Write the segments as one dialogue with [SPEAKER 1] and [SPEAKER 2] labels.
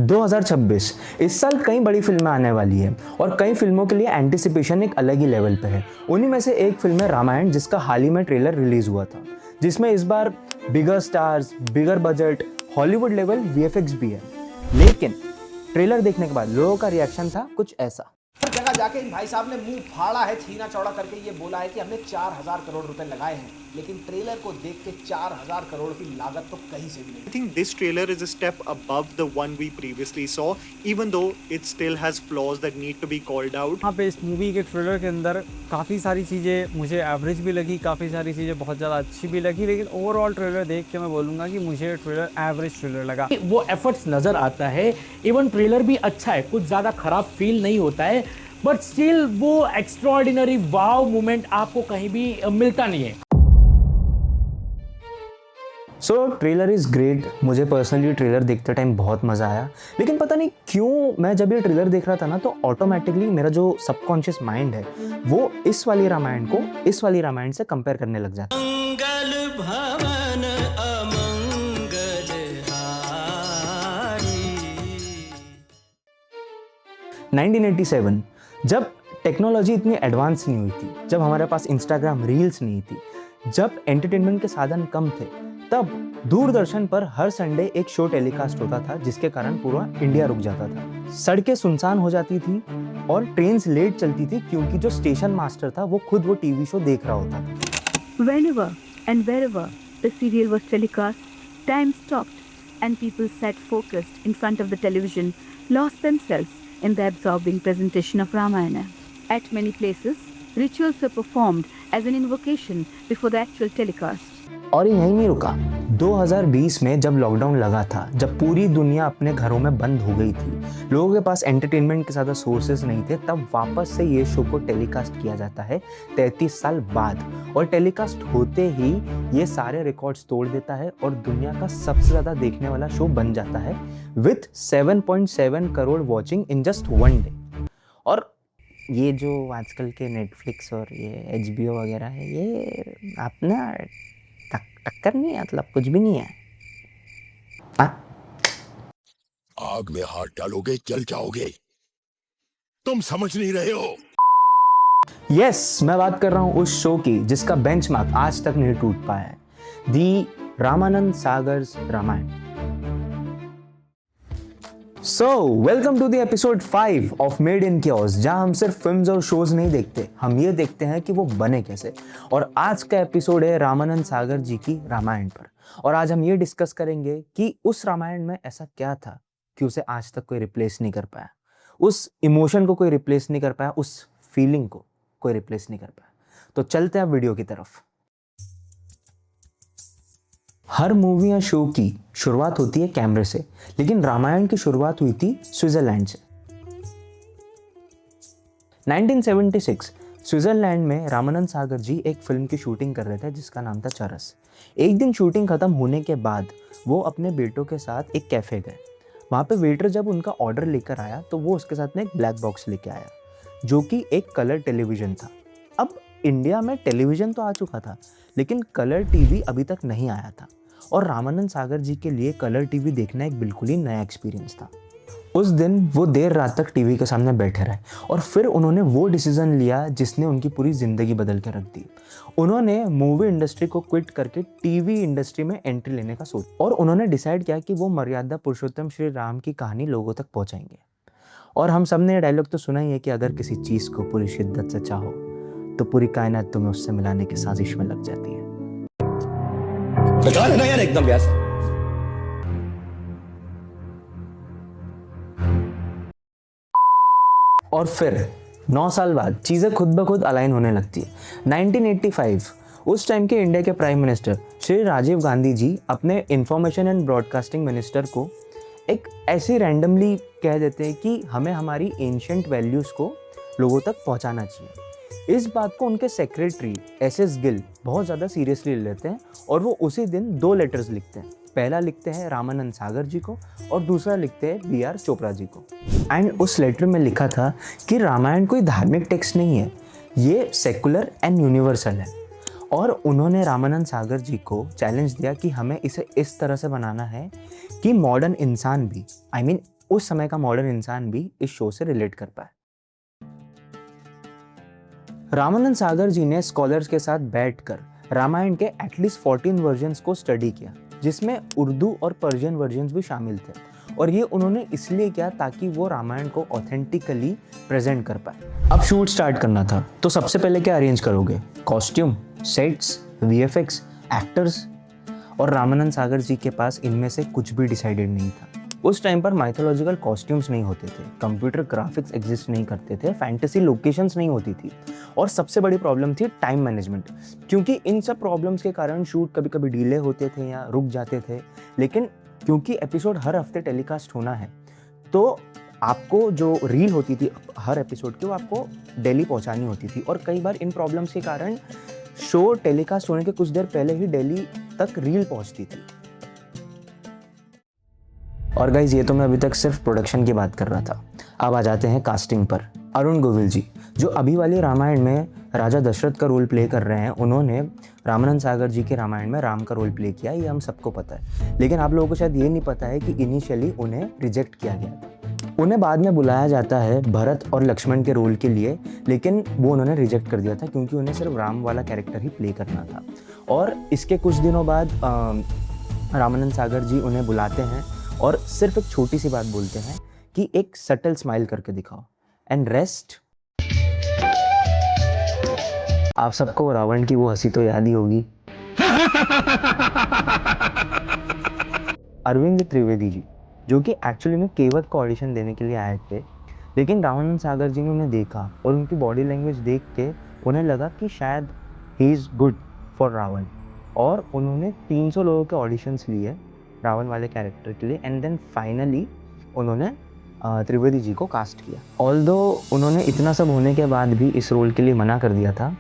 [SPEAKER 1] 2026 इस साल कई बड़ी फिल्में आने वाली है और कई फिल्मों के लिए एंटिसिपेशन एक अलग ही लेवल पे है। उन्हीं में से एक फिल्म है रामायण, जिसका हाल ही में ट्रेलर रिलीज हुआ था, जिसमें इस बार बिगर स्टार्स, बिगर बजट, हॉलीवुड लेवल वीएफएक्स भी है। लेकिन ट्रेलर देखने के बाद लोगों का रिएक्शन था कुछ ऐसा।
[SPEAKER 2] हर जगह जाके इन भाई साहब ने मुंह फाड़ा है, छीना चौड़ा करके ये बोला है कि हमने 4000 करोड़ रुपए लगाए हैं, लेकिन ट्रेलर को देख के 4000 करोड़ की लागत तो कहीं से भी नहीं।
[SPEAKER 3] I think this trailer is a step above the one we previously saw, even though it still has flaws that need to be called out.
[SPEAKER 4] यहाँ पे इस मूवी के ट्रेलर के अंदर काफ़ी सारी चीज़ें मुझे एवरेज भी लगी, काफ़ी सारी चीज़ें बहुत ज़्यादा अच्छी भी लगी, लेकिन ओवरऑल ट्रेलर देख के मैं बोलूँगा कि मुझे ट्रेलर एवरेज ट्रेलर लगा।
[SPEAKER 5] वो एफर्ट्स नज़र आता है, इवन ट्रेलर भी अच्छा है, कुछ ज़्यादा ख़राब फील नहीं होता है, बट स्टिल वो एक्स्ट्रॉर्डिनरी वाव मोमेंट आपको कहीं भी मिलता नहीं है।
[SPEAKER 1] सो ट्रेलर इज़ ग्रेट। मुझे पर्सनली ट्रेलर देखते टाइम बहुत मज़ा आया, लेकिन पता नहीं क्यों मैं जब ये ट्रेलर देख रहा था ना, तो ऑटोमेटिकली मेरा जो सबकॉन्शियस माइंड है वो इस वाली रामायण को इस वाली रामायण से कंपेयर करने लग जाता है। 1987 जब टेक्नोलॉजी इतनी एडवांस नहीं हुई थी, जब हमारे पास इंस्टाग्राम रील्स नहीं थी, जब एंटरटेनमेंट के साधन कम थे, तब दूरदर्शन पर हर संडे एक शो टेलीकास्ट होता था, जिसके कारण पूरा इंडिया रुक जाता था। सड़कें सुनसान हो जाती थी और ट्रेन्स लेट चलती थी, क्योंकि जो स्टेशन मास्टर था वो खुद वो टीवी शो देख रहा होता था।
[SPEAKER 6] Whenever and wherever the serial was telecast, time stopped and people sat focused in front of the television, lost themselves in the absorbing presentation of Ramayana. At many places, rituals were performed as an invocation before the actual telecast.
[SPEAKER 1] और ये यहीं नहीं रुका। 2020 में जब lockdown लगा था, जब पूरी दुनिया अपने घरों में बंद हो गई थी, लोगों के पास एंटरटेनमेंट के ज़्यादा सोर्सेज नहीं थे, तब वापस से ये शो को टेलीकास्ट किया जाता है 33 साल बाद। और टेलीकास्ट होते ही ये सारे रिकॉर्ड्स तोड़ देता है और दुनिया का सबसे ज़्यादा देखने वाला शो बन जाता है with 7.7 crore watching in just one day. और ये जो आजकल के नेटफ्लिक्स और ये HBO वगैरह है, ये अपना टक्कर नहीं है, मतलब कुछ भी नहीं है।
[SPEAKER 7] आग में हाथ डालोगे जल जाओगे, तुम समझ नहीं रहे हो।
[SPEAKER 1] यस, मैं बात कर रहा हूं उस शो की जिसका बेंचमार्क आज तक नहीं टूट पाया है, the Ramanand Sagar's Ramayan. So welcome to the episode 5 of made in chaos, जहां हम सिर्फ फिल्म्स और शोज नहीं देखते, हम ये देखते हैं कि वो बने कैसे। और आज का एपिसोड है रामानंद सागर जी की रामायण पर। और आज हम ये डिस्कस करेंगे कि उस रामायण में ऐसा क्या था कि उसे आज तक कोई रिप्लेस नहीं कर पाया, उस इमोशन को कोई रिप्लेस नहीं कर पाया, उस फीलिंग को कोई रिप्लेस नहीं कर पाया। तो चलते हैं वीडियो की तरफ। हर मूवी या शो की शुरुआत होती है कैमरे से, लेकिन रामायण की शुरुआत हुई थी स्विट्जरलैंड से। 1976 स्विट्जरलैंड में रामानंद सागर जी एक फिल्म की शूटिंग कर रहे थे जिसका नाम था चरस। एक दिन शूटिंग खत्म होने के बाद वो अपने बेटों के साथ एक कैफे गए। वहाँ पे वेटर जब उनका ऑर्डर लेकर आया तो वो उसके साथ में एक ब्लैक बॉक्स लेके आया, जो कि एक कलर टेलीविज़न था। अब इंडिया में टेलीविज़न तो आ चुका था, लेकिन कलर टीवी अभी तक नहीं आया था, और रामानंद सागर जी के लिए कलर टीवी देखना एक बिल्कुल ही नया एक्सपीरियंस था। उस दिन वो देर रात तक टीवी के सामने बैठे रहे और फिर उन्होंने वो डिसीजन लिया जिसने उनकी पूरी ज़िंदगी बदल के रख दी। उन्होंने मूवी इंडस्ट्री को क्विट करके टीवी इंडस्ट्री में एंट्री लेने का सोचा, और उन्होंने डिसाइड किया कि वो मर्यादा पुरुषोत्तम श्री राम की कहानी लोगों तक पहुँचाएंगे। और हम सब ने ये डायलॉग तो सुना ही है कि अगर किसी चीज़ को पूरी शिद्दत से चाहो तो पूरी कायनात तुम्हें उससे मिलाने की साजिश में लग जाती है।
[SPEAKER 7] बेकार है ना यार एकदम यार।
[SPEAKER 1] और फिर 9 साल बाद चीज़ें खुद ब खुद अलाइन होने लगती है। 1985 उस टाइम के इंडिया के प्राइम मिनिस्टर श्री राजीव गांधी जी अपने इंफॉर्मेशन एंड ब्रॉडकास्टिंग मिनिस्टर को एक ऐसी रैंडमली कह देते हैं कि हमें हमारी एंशिएंट वैल्यूज़ को लोगों तक पहुंचाना चाहिए। इस बात को उनके सेक्रेटरी SS गिल बहुत ज़्यादा सीरियसली ले लेते हैं, और वो उसी दिन 2 लेटर्स लिखते हैं। पहला लिखते हैं रामानंद सागर जी को और दूसरा लिखते हैं BR चोपड़ा जी को। एंड उस लेटर में लिखा था कि रामायण कोई धार्मिक टेक्स्ट नहीं है, ये सेकुलर एंड यूनिवर्सल है। और उन्होंने रामानंद सागर जी को चैलेंज दिया कि हमें इसे इस तरह से बनाना है कि मॉडर्न इंसान भी, उस समय का मॉडर्न इंसान भी इस शो से रिलेट कर पाए। रामानंद सागर जी ने स्कॉलर्स के साथ बैठकर रामायण के एटलीस्ट 14 वर्जन्स को स्टडी किया, जिसमें उर्दू और पर्शियन वर्जन्स भी शामिल थे, और ये उन्होंने इसलिए किया ताकि वो रामायण को ऑथेंटिकली प्रेजेंट कर पाए। अब शूट स्टार्ट करना था, तो सबसे पहले क्या अरेंज करोगे? Costume, sets, VFX, actors. और रामानंद सागर जी के पास इनमें से कुछ भी डिसाइडेड नहीं था। उस टाइम पर माइथोलॉजिकल कॉस्ट्यूम्स नहीं होते थे, कंप्यूटर ग्राफिक्स एग्जिस्ट नहीं करते थे, फैंटेसी लोकेशंस नहीं होती थी, और सबसे बड़ी प्रॉब्लम थी टाइम मैनेजमेंट, क्योंकि इन सब प्रॉब्लम्स के कारण शूट कभी कभी डिले होते थे या रुक जाते थे। लेकिन क्योंकि एपिसोड हर हफ्ते टेलीकास्ट होना है, तो आपको जो रील होती थी हर एपिसोड की वो आपको दिल्ली पहुंचानी होती थी, और कई बार इन प्रॉब्लम्स के कारण शो टेलीकास्ट होने के कुछ देर पहले ही दिल्ली तक रील पहुंचती थी। और गाइज, ये तो मैं अभी तक सिर्फ प्रोडक्शन की बात कर रहा था। अब आ जाते हैं कास्टिंग पर। अरुण गोविल जी, जो अभी वाली रामायण में राजा दशरथ का रोल प्ले कर रहे हैं, उन्होंने रामानंद सागर जी के रामायण में राम का रोल प्ले किया, ये हम सबको पता है। लेकिन आप लोगों को शायद ये नहीं पता है कि इनिशियली उन्हें रिजेक्ट किया गया था। उन्हें बाद में बुलाया जाता है भरत और लक्ष्मण के रोल के लिए, लेकिन वो उन्होंने रिजेक्ट कर दिया था क्योंकि उन्हें सिर्फ राम वाला कैरेक्टर ही प्ले करना था। और इसके कुछ दिनों बाद रामानंद सागर जी उन्हें बुलाते हैं और सिर्फ एक छोटी सी बात बोलते हैं कि एक सटल स्माइल करके दिखाओ, एंड रेस्ट। आप सबको रावण की वो हंसी तो याद ही होगी। अरविंद त्रिवेदी जी, जो कि एक्चुअली में केवट को ऑडिशन देने के लिए आए थे, लेकिन रामानंद सागर जी ने उन्हें देखा और उनकी बॉडी लैंग्वेज देख के उन्हें लगा कि शायद he is good for Ravan, और उन्होंने 300 लोगों के ऑडिशंस लिए रावण वाले कैरेक्टर के लिए, एंड देन फाइनली उन्होंने त्रिवेदी जी को कास्ट किया। ऑल्दो उन्होंने इतना सब होने के बाद भी इस रोल के लिए मना कर दिया था,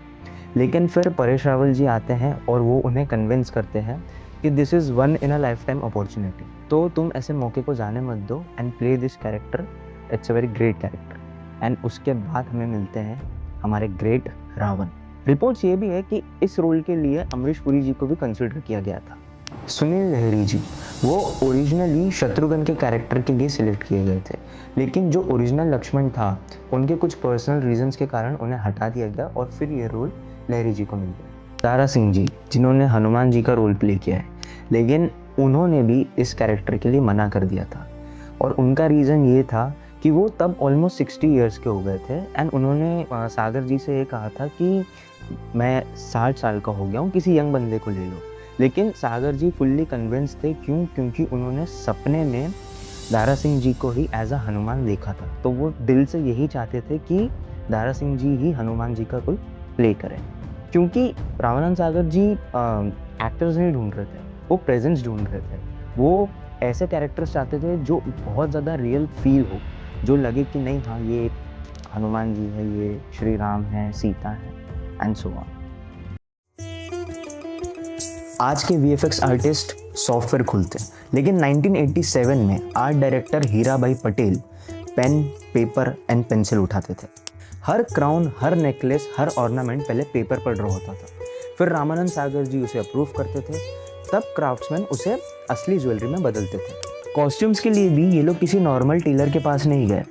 [SPEAKER 1] लेकिन फिर परेश रावल जी आते हैं और वो उन्हें कन्विंस करते हैं कि this is one in a life time opportunity, तो तुम ऐसे मौके को जाने मत दो and play this character, it's a very great character. And उसके बाद हमें मिलते हैं हमारे ग्रेट रावण। रिपोर्ट्स ये भी है कि इस रोल के लिए अमरीश पुरी जी को भी कंसिडर किया गया था। सुनील लहरी जी, वो ओरिजिनली शत्रुघ्न के कैरेक्टर के लिए सिलेक्ट किए गए थे, लेकिन जो ओरिजिनल लक्ष्मण था उनके कुछ पर्सनल रीजंस के कारण उन्हें हटा दिया गया और फिर ये रोल लहरी जी को मिल गया। दारा सिंह जी, जिन्होंने हनुमान जी का रोल प्ले किया है, लेकिन उन्होंने भी इस कैरेक्टर के लिए मना कर दिया था, और उनका रीज़न ये था कि वो तब ऑलमोस्ट 60 ईयर्स के हो गए थे, एंड उन्होंने सागर जी से ये कहा था कि मैं 60 साल का हो गया हूँ, किसी यंग बंदे को ले लो। लेकिन सागर जी फुल्ली कन्विंस थे, क्योंकि उन्होंने सपने में दारा सिंह जी को ही एज अ हनुमान देखा था, तो वो दिल से यही चाहते थे कि दारा सिंह जी ही हनुमान जी का रोल प्ले करें, क्योंकि रामानंद सागर जी एक्टर्स नहीं ढूंढ रहे थे, वो प्रेजेंस ढूंढ रहे थे। वो ऐसे कैरेक्टर्स चाहते थे जो बहुत ज़्यादा रियल फील हो, जो लगे कि नहीं हाँ ये हनुमान जी है, ये श्री राम है, सीता है, एंड सो ऑन। आज के वीएफएक्स आर्टिस्ट सॉफ्टवेयर खुलते हैं, लेकिन 1987 में art director Hira Bhai Patel pen, paper and pencil उठाते थे। हर क्राउन, हर नेकलेस, हर ऑर्नामेंट पहले पेपर पर ड्रॉ होता था, फिर रामानंद सागर जी उसे अप्रूव करते थे, तब क्राफ्ट्समैन उसे असली ज्वेलरी में बदलते थे। कॉस्ट्यूम्स के लिए भी ये लोग किसी नॉर्मल टेलर के पास नहीं गए।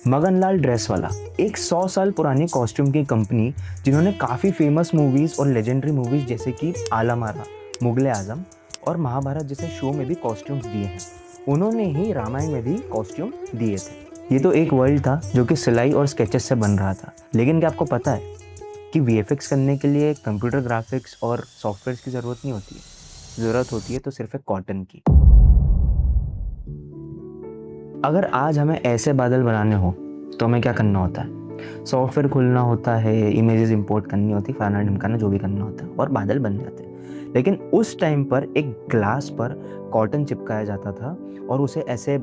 [SPEAKER 1] मगनलाल ड्रेस वाला, एक 100 साल पुरानी कॉस्ट्यूम की कंपनी, जिन्होंने काफ़ी फेमस मूवीज़ और लेजेंडरी मूवीज़ जैसे कि आलम आरा, मुगले आजम और महाभारत जैसे शो में भी कॉस्ट्यूम्स दिए हैं, उन्होंने ही रामायण में भी कॉस्ट्यूम दिए थे। ये तो एक वर्ल्ड था जो कि सिलाई और स्केचेस से बन रहा था, लेकिन क्या आपको पता है कि वीएफएक्स करने के लिए कंप्यूटर ग्राफिक्स और सॉफ्टवेयर की ज़रूरत नहीं होती है, ज़रूरत होती है तो सिर्फ एक कॉटन की। अगर आज हमें ऐसे बादल बनाने हो तो हमें क्या करना होता है? सॉफ्टवेयर खोलना होता है, इमेजेस इंपोर्ट करनी होती, फलाना ढिमकाना जो भी करना होता है, और बादल बन जाते हैं। लेकिन उस टाइम पर एक ग्लास पर कॉटन चिपकाया जाता था और उसे ऐसे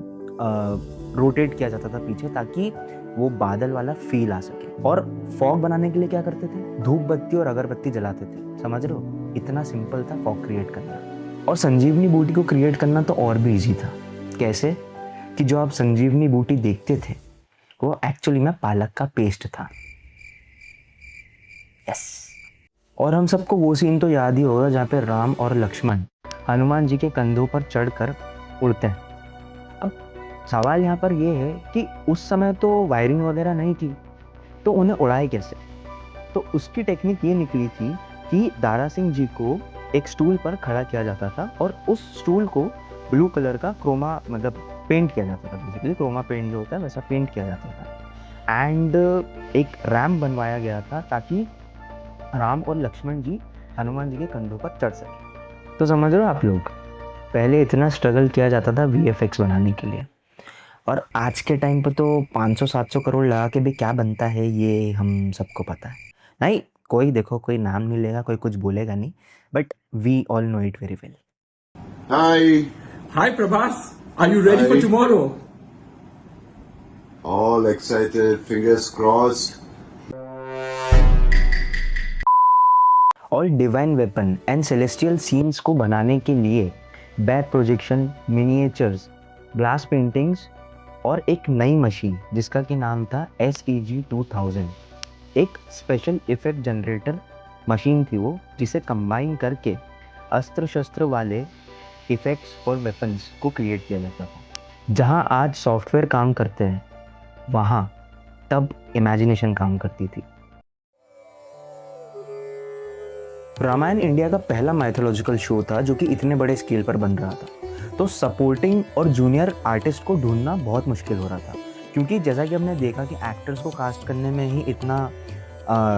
[SPEAKER 1] रोटेट किया जाता था पीछे, ताकि वो बादल वाला फील आ सके। और फॉग बनाने के लिए क्या करते थे? धूप बत्ती और अगरबत्ती जलाते थे। समझ रहे हो? इतना सिंपल था फॉग क्रिएट करना। और संजीवनी बूटी को क्रिएट करना तो और भी ईजी था। कैसे? कि जो आप संजीवनी बूटी देखते थे वो एक्चुअली में पालक का पेस्ट था। यस। और हम सबको वो सीन तो याद ही होगा जहाँ पे राम और लक्ष्मण हनुमान जी के कंधों पर चढ़कर उड़ते हैं। अब सवाल यहाँ पर ये है कि उस समय तो वायरिंग वगैरह नहीं थी, तो उन्हें उड़ाए कैसे? तो उसकी टेक्निक ये निकली थी कि दारा सिंह जी को एक स्टूल पर खड़ा किया जाता था और उस स्टूल को ब्लू कलर का क्रोमा मतलब पेंट किया जाता था, बेसिकली क्रोमा पेंट जो होता है वैसा पेंट किया जाता था। एंड एक रैम्प बनवाया गया था ताकि राम और लक्ष्मण जी हनुमान जी के कंधों पर चढ़ सके। तो समझ रहे हो आप लोग, पहले इतना स्ट्रगल किया जाता था VFX बनाने के लिए, और आज के टाइम पर तो 500-700 करोड़ लगा के भी क्या बनता है ये हम सबको पता है। नहीं, कोई देखो कोई नाम नहीं लेगा, कोई कुछ बोलेगा नहीं, but we all know it very well.
[SPEAKER 8] Hi,
[SPEAKER 9] Hi Prabhas, are you ready for
[SPEAKER 8] Hi.
[SPEAKER 9] tomorrow?
[SPEAKER 8] all excited, fingers crossed.
[SPEAKER 1] और divine weapon and celestial scenes को बनाने के लिए back projection, miniatures, glass paintings और एक नई मशीन जिसका कि नाम था SEG 2000, एक स्पेशल इफेक्ट जनरेटर मशीन थी वो, जिसे कंबाइन करके अस्त्र शस्त्र वाले इफेक्ट्स और वेपन्स को क्रिएट किया जाता था। जहाँ आज सॉफ्टवेयर काम करते हैं वहाँ तब इमेजिनेशन काम करती थी। रामायण इंडिया का पहला माइथोलॉजिकल शो था जो कि इतने बड़े स्केल पर बन रहा था, तो सपोर्टिंग और जूनियर आर्टिस्ट को ढूंढना बहुत मुश्किल हो रहा था, क्योंकि जैसा कि हमने देखा कि एक्टर्स को कास्ट करने में ही इतना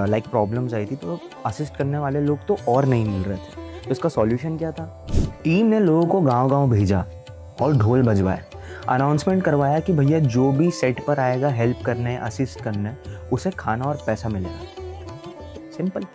[SPEAKER 1] लाइक प्रॉब्लम्स आई थी, तो असिस्ट करने वाले लोग तो और नहीं मिल रहे थे। तो इसका सॉल्यूशन क्या था? टीम ने लोगों को गांव-गांव भेजा और ढोल बजवाए, अनाउंसमेंट करवाया कि भैया जो भी सेट पर आएगा हेल्प करने, असिस्ट करने, उसे खाना और पैसा मिलेगा। सिंपल।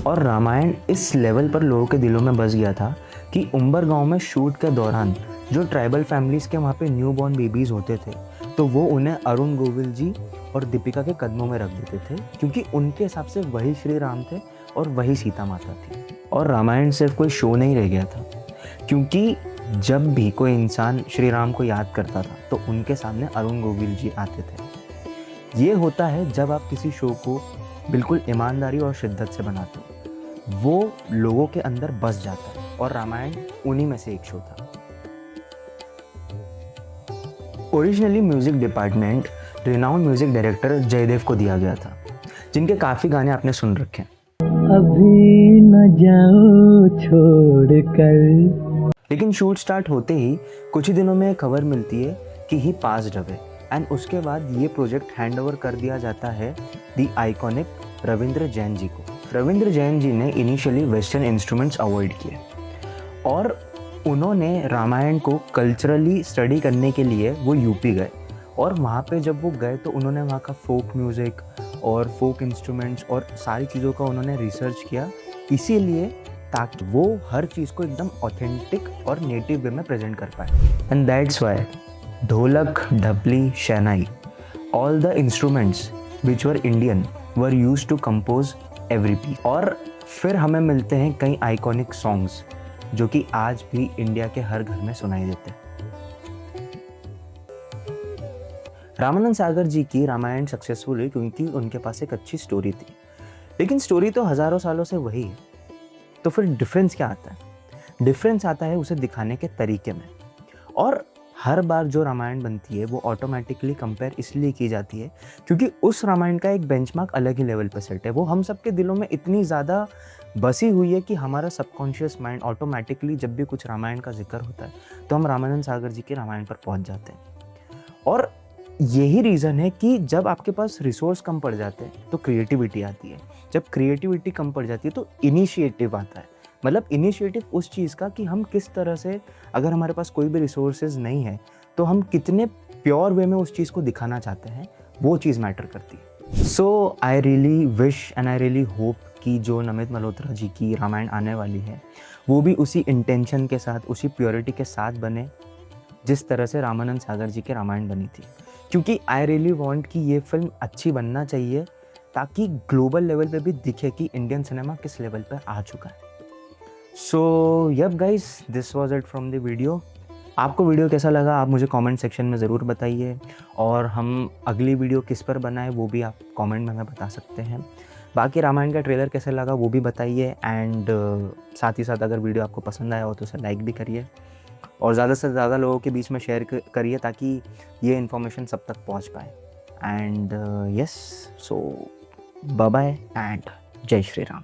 [SPEAKER 1] और रामायण इस लेवल पर लोगों के दिलों में बस गया था कि उम्बर गांव में शूट के दौरान जो ट्राइबल फैमिलीज़ के वहाँ पे न्यू बॉर्न बेबीज़ होते थे, तो वो उन्हें अरुण गोविल जी और दीपिका के कदमों में रख देते थे, क्योंकि उनके हिसाब से वही श्री राम थे और वही सीता माता थी। और रामायण सिर्फ कोई शो नहीं रह गया था, क्योंकि जब भी कोई इंसान श्री राम को याद करता था तो उनके सामने अरुण गोविल जी आते थे। ये होता है जब आप किसी शो को बिल्कुल ईमानदारी और शिद्दत से बनाते हो, वो लोगों के अंदर बस जाता है, और रामायण उन्हीं में से एक शो था। Originally music department renowned music director Jaidev को दिया गया था, जिनके काफ़ी गाने आपने सुन रखे हैं।
[SPEAKER 5] अभी न जाओ छोड़ कर।
[SPEAKER 1] लेकिन शूट स्टार्ट होते ही कुछ ही दिनों में खबर मिलती है कि ही पास्ड अवे, एंड उसके बाद ये प्रोजेक्ट हैंड ओवर कर दिया जाता है दी आइकॉनिक रविंद्र जैन जी को। रविंद्र जैन जी ने इनिशियली वेस्टर्न इंस्ट्रूमेंट्स अवॉइड किए और उन्होंने रामायण को कल्चरली स्टडी करने के लिए वो यूपी गए, और वहाँ पे जब वो गए तो उन्होंने वहाँ का फोक म्यूज़िक और फोक इंस्ट्रूमेंट्स और सारी चीज़ों का उन्होंने रिसर्च किया, इसीलिए ताकि वो हर चीज़ को एकदम ऑथेंटिक और नेटिव वे में प्रेजेंट कर पाए। And that's why dholak, dhapli, shehnai, all the instruments which were Indian were used to compose every piece. और फिर हमें मिलते हैं कई आइकॉनिक सॉन्ग्स जो कि आज भी इंडिया के हर घर में सुनाई देते हैं। रामानंद सागर जी की रामायण सक्सेसफुल हुई क्योंकि उनके पास एक अच्छी स्टोरी थी, लेकिन स्टोरी तो हज़ारों सालों से वही है। तो फिर डिफरेंस क्या आता है? डिफरेंस आता है उसे दिखाने के तरीके में। और हर बार जो रामायण बनती है वो ऑटोमेटिकली कंपेयर इसलिए की जाती है क्योंकि उस रामायण का एक बेंचमार्क अलग ही लेवल पर सेट है। वो हम सबके दिलों में इतनी ज़्यादा बसी हुई है कि हमारा सबकॉन्शियस माइंड ऑटोमेटिकली जब भी कुछ रामायण का जिक्र होता है तो हम रामानंद सागर जी के रामायण पर पहुंच जाते हैं। और यही रीज़न है कि जब आपके पास रिसोर्स कम पड़ जाते हैं तो क्रिएटिविटी आती है, जब क्रिएटिविटी कम पड़ जाती है तो इनिशिएटिव आता है। मतलब इनिशिएटिव उस चीज़ का कि हम किस तरह से, अगर हमारे पास कोई भी रिसोर्सेज नहीं है तो हम कितने प्योर वे में उस चीज़ को दिखाना चाहते हैं, वो चीज़ मैटर करती है। So I really wish and I really hope कि जो नमित मल्होत्रा जी की रामायण आने वाली है वो भी उसी इंटेंशन के साथ, उसी प्योरिटी के साथ बने जिस तरह से रामानंद सागर जी के रामायण बनी थी। क्योंकि आई रियली वांट कि ये फिल्म अच्छी बनना चाहिए ताकि ग्लोबल लेवल पे भी दिखे कि इंडियन सिनेमा किस लेवल पे आ चुका है। So yup guys, this was it from the video. आपको वीडियो कैसा लगा आप मुझे कमेंट सेक्शन में ज़रूर बताइए, और हम अगली वीडियो किस पर बनाए वो भी आप कमेंट में हमें बता सकते हैं। बाकी रामायण का ट्रेलर कैसा लगा वो भी बताइए, एंड साथ ही साथ अगर वीडियो आपको पसंद आया हो तो उसे लाइक भी करिए। और ज़्यादा से ज़्यादा लोगों के बीच में शेयर करिए ताकि ये इन्फॉर्मेशन सब तक पहुंच पाए। And yes, so bye bye and जय श्री राम।